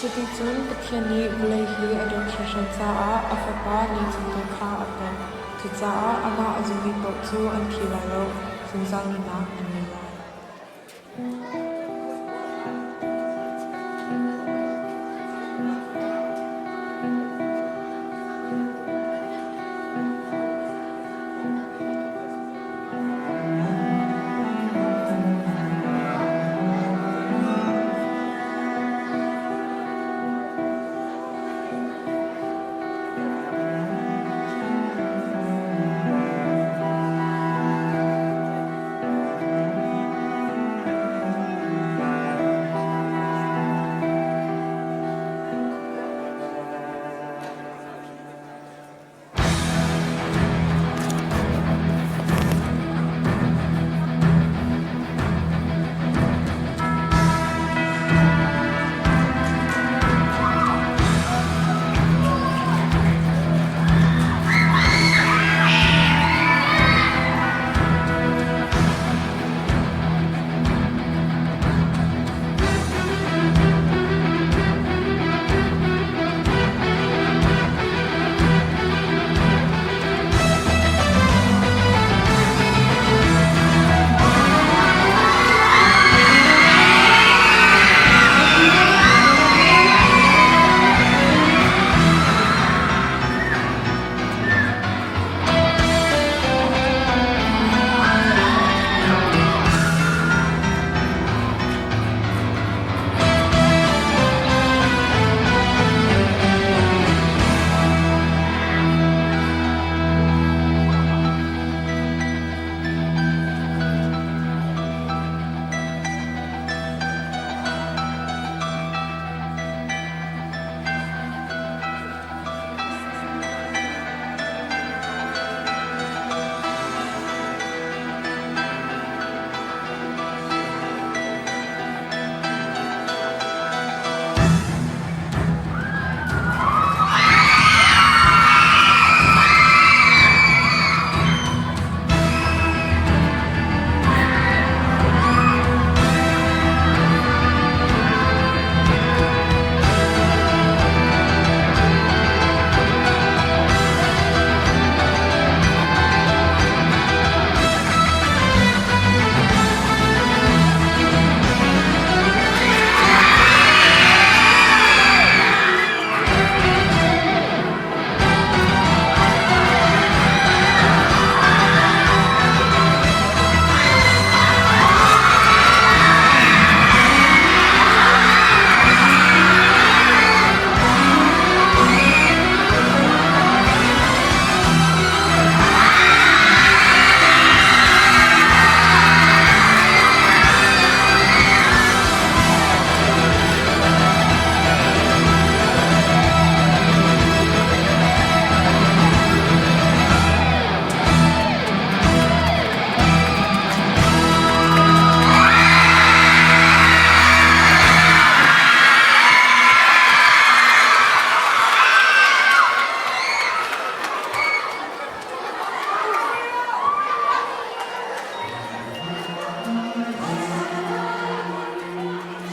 Chuti chun Pathian ni vulei hi a deuh hran caah a fapa ni chungte kha a pek. Chu caah ama a zumi pawh chu an thi lai lo, zungzang ni nak an nei lai.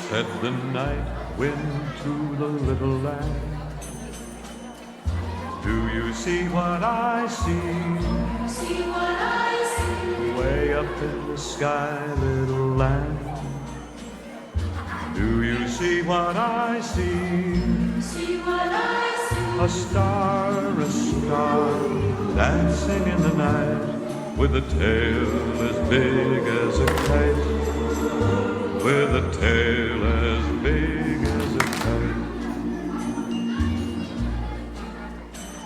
Said the night wind to the little land, do you see what I see? See what I see? Way up in the sky, little land. Do you see what I see? See what I see? A star, dancing in the night, with a tail as big as a kite, with a tail as big as a kite.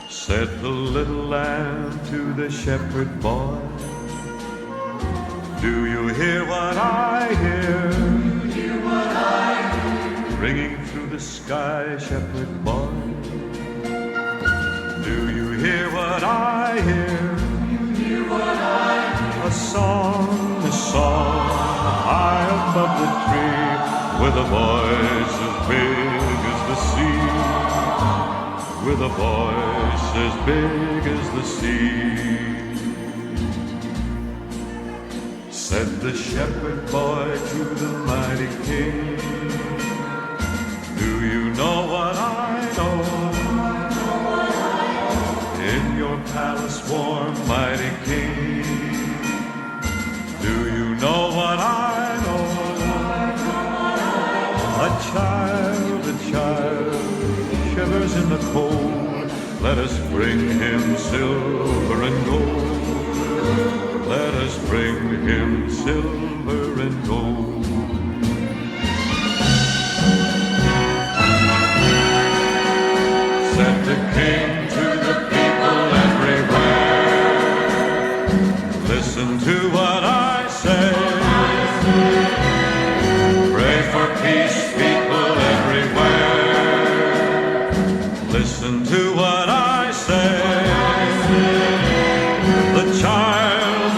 Said the little lamb to the shepherd boy, do you hear what I hear? Hear what I hear? Ringing through the sky, shepherd boy. Do you hear what I hear? Hear what I hear? A song, high above the tree, with a voice as big as the sea, with a voice as big as the sea. Said the shepherd boy to the mighty king, do you know child shivers in the cold. Let us bring him silver and gold. Let us bring him silver and gold. Said the king to the people everywhere, listen to what I say. Pray for peace, people everywhere. Listen to what I say. The child,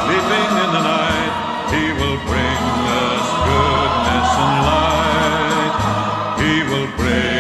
sleeping in the night, he will bring us goodness and light. He will bring